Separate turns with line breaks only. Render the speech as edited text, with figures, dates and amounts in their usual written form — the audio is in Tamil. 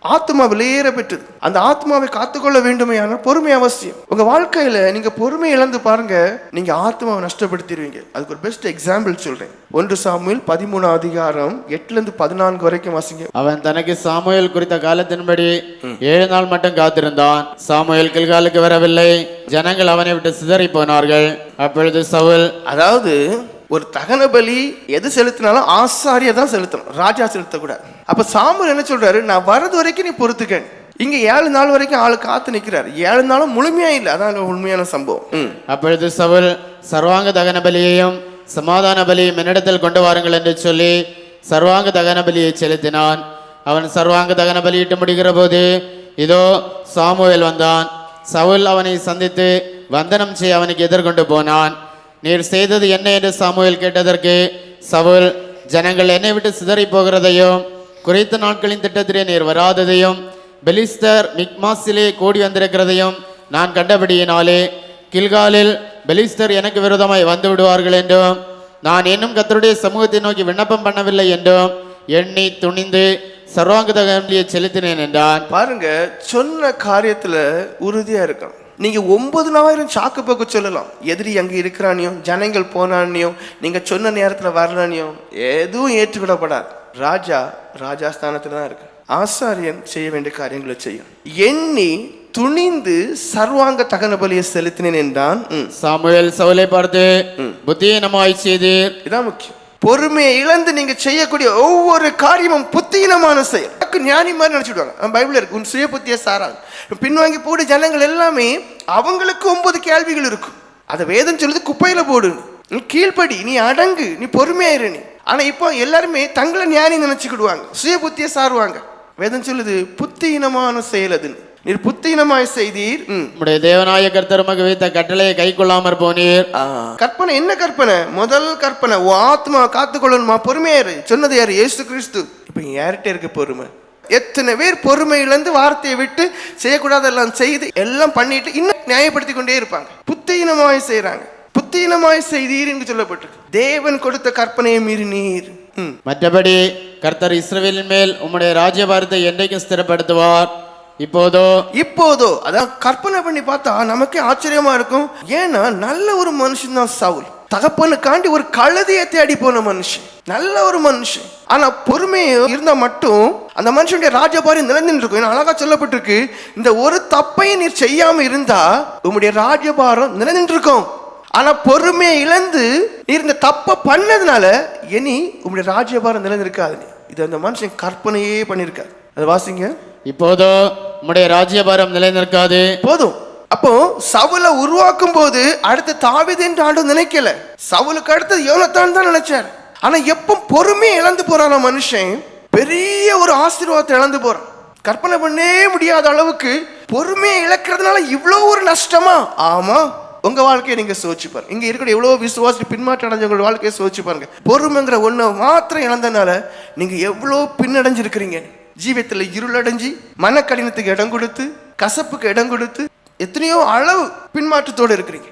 ஆத்மா வெளியேற பெற்றது. அந்த ஆத்மாவை காத்துக்கொள்ள வேண்டுமையான பொறுமை அவசியம். உங்க வாழ்க்கையில நீங்க பொறுமை இழந்து பாருங்க, நீங்க ஆத்மாவை நஷ்டப்படுத்திடுவீங்க. அதுக்கு ஒரு பெஸ்ட் எக்ஸாம்பிள் சொல்றேன். 1 சாமுவேல் 13 அதிகாரம் 8-14 வரைக்கும் வாசிங்க.
அவன் தனக்கு சாமுவேல் குறித்த காலத்தின்படி 7 நாள் மட்டும் காத்திருந்தான். சாமுவேல் கில்காலுக்கு வரவில்லை. ஜனங்கள் அவனை விட்டு சிதறி போனார்கள். அப்பொழுது சவுல்,
அதாவது ஒரு தகன பலி எது செலுத்தினாலும் ஆசாரியா தான் செலுத்தணும், ராஜா செலுத்தக்கூடாது. அப்ப சாமுவேல் என்ன சொல்றாரு, நான் வரது வரைக்கும் நீ பொறுத்துக்க. இங்க 7 நாள் வரைக்கும் ஆளு காத்து நிக்கிறாரு. 7 நாளும் முழுமையா இல்லை. அதான் உண்மையான சம்பவம்.
அப்பொழுது சவுல், சர்வாங்க தகன பலியையும் சமாதான பலியையும் என்னிடத்தில் கொண்டு வாருங்கள் என்று சொல்லி சர்வாங்க தகன பலியை செலுத்தினான். அவன் சர்வாங்க தகன பலியிட்டு முடிகிற போது இதோ சாமுவேல் வந்தான். சவுல் அவனை சந்தித்து வந்தனம் செய்ய அவனுக்கு எதிர்கொண்டு போனான். நீர் செய்தது என்ன என்று சாமுவேல் கேட்டதற்கு சவுல், ஜனங்கள் என்னை விட்டு சிதறி போகிறதையும் குறித்த நாட்களின் திட்டத்திலே நீர் வராததையும் பெலிஸ்தர் மிக்மாஸிலே கூடி வந்திருக்கிறதையும் நான் கண்டபடியினாலே கில்காலில் பெலிஸ்தர் எனக்கு விரோதமாய் வந்து விடுவார்கள் என்றும் நான் இன்னும் கர்த்தருடைய சமூகத்தை நோக்கி விண்ணப்பம் பண்ணவில்லை என்றும் எண்ணி துணிந்து சர்வாங்க தகனபலியை செலுத்தினேன் என்றான்.
பாருங்க, சொன்ன காரியத்துல உறுதியா இருக்கணும். நீங்க 9000 சாக்கு போக்கு சொல்லலாம், எதிரி அங்க இருக்கிறானியோ, ஜனங்கள் போனானியோ, நீங்க சொன்ன நேரத்துல வரலானியோ, எதுவும் ஏற்றுக்கொள்ளப்படாது. ராஜா ராஜாஸ்தானத்துல தான் இருக்கு. ஆசாரியன் செய்ய வேண்டிய காரியங்களை செய்யும். எண்ணி துணிந்து சர்வாங்க தகன பலியை செலுத்தினேன் என்றான்.
சாமுவேல் சவுலை பார்த்து, புத்தியீனமாய் செய்தீர்.
இதான் முக்கியம். பொறுமையை இழந்து நீங்க செய்யக்கூடிய ஒவ்வொரு காரியமும் புத்தியீனமான செயல். ஞானி மாதிரி நினைச்சுடுவாங்க. பைபிள் இருக்கு, உன் சுய புத்திய சாரா பின்வாங்கி போடு. ஜனங்கள் எல்லாமே அவங்களுக்கு 9 கேள்விகள் இருக்கும். அதை வேதம் சொல்லுது, குப்பையில போடு, நீ கீழ்படி, நீ அடங்கு, நீ பொறுமையாயிரு நீ. ஆனா இப்போ எல்லாருமே தங்களை ஞானி நினைச்சுக்கிடுவாங்க, சுய புத்திய சாருவாங்க. வேதம் சொல்லுது புத்தியீனமான செயல் அது. நீர் புத்தியீனமாய் செய்தீர்.
உம்முடைய தேவனாய கர்த்தர் உமக்கு வைத்த கட்டளையை கை கொள்ளாமற் போனீர்.
கற்பனை என்ன கற்பனை? முதல் கற்பனை, உன் ஆத்மா காத்துக்கொள்ளணுமா, பொறுமையாரு. சொன்னது யாரு? இயேசு கிறிஸ்து. இப்ப யார்கிட்ட இருக்கு பொறுமை? எத்தனை பேர் பொறுமை இழந்து வார்த்தையை விட்டு செய்யக்கூடாதெல்லாம் செய்து எல்லாம் பண்ணிட்டு இன்னும் நியாயப்படுத்தி கொண்டே இருப்பாங்க. புத்தியீனமாய் செய்யறாங்க. புத்தியீனமாய் செய்தீர் என்று சொல்லப்பட்டிருக்கு. தேவன் கொடுத்த கற்பனையை மீறினீர்.
மற்றபடி கர்த்தர் இஸ்ரவேலின் மேல் உம்முடைய ராஜ்யபாரத்தை என்றைக்கும் ஸ்திரப்படுத்துவார். இப்போதோ அதான் கற்பனை பண்ணி பார்த்தா நமக்கே ஆச்சரியமா இருக்கும். ஏன்னா நல்ல ஒரு மனுஷன் தான் சவுல். தகப்பனுக்காண்டி ஒரு கழுதையை தேடி போன மனுஷன், நல்ல ஒரு மனுஷன். ஆனா பொறுமை இருந்தா மட்டும் அந்த மனுஷனுடைய ராஜபாரம் நிலைநின்று இருக்கும். அழகா சொல்லப்பட்டிருக்கு, இந்த ஒரு தப்பையும் நீர் செய்யாம இருந்தா உம்முடைய ராஜபாரம் நிலைநின்று இருக்கும். ஆனா பொறுமையை இழந்து நீர் இந்த தப்ப பண்ணதுனால இனி உம்முடைய ராஜபாரம் நிலைநிற்காது. இது அந்த மனுஷன் கற்பனையே பண்ணிருக்காரு. அதை வாசிங்க. இப்போதோ உம்முடைய ராஜ்யபாரம் நிலைநிற்காது.
போதும். அப்போ சவுலை உருவாக்கும் போது அடுத்த தாவீது என்று ஆண்டவர் நினைக்கல. சவுலுக்கு அடுத்தது யோனத்தான் தான் நினைச்சார். ஆனா எப்ப பொறுமையை இழந்து போறான மனுஷன் பெரிய ஒரு ஆசீர்வாதத்தை இழந்து போறான். கற்பனை பண்ணே முடியாத அளவுக்கு பொறுமையை இழக்கிறதுனால இவ்வளவு ஒரு நஷ்டமா? ஆமா, உங்க வாழ்க்கையை நீங்க சோதிச்சு பாருங்க. இங்க இருக்கிற எவ்வளவு விசுவாசி பின்மாற்றம் அடைஞ்சவங்க வாழ்க்கையை சோதிச்சு பாருங்க. பொறுமைங்கிற ஒண்ணு மாத்திரம் இழந்தனால நீங்க எவ்வளவு பின்னடைஞ்சிருக்கிறீங்க. ஜீவியத்துல இருளடைஞ்சி, மன கடினத்துக்கு இடம் கொடுத்து, கசப்புக்கு இடம் கொடுத்து, எத்தனையோ அளவு பின்மாற்றத்தோடு இருக்கிறீங்க.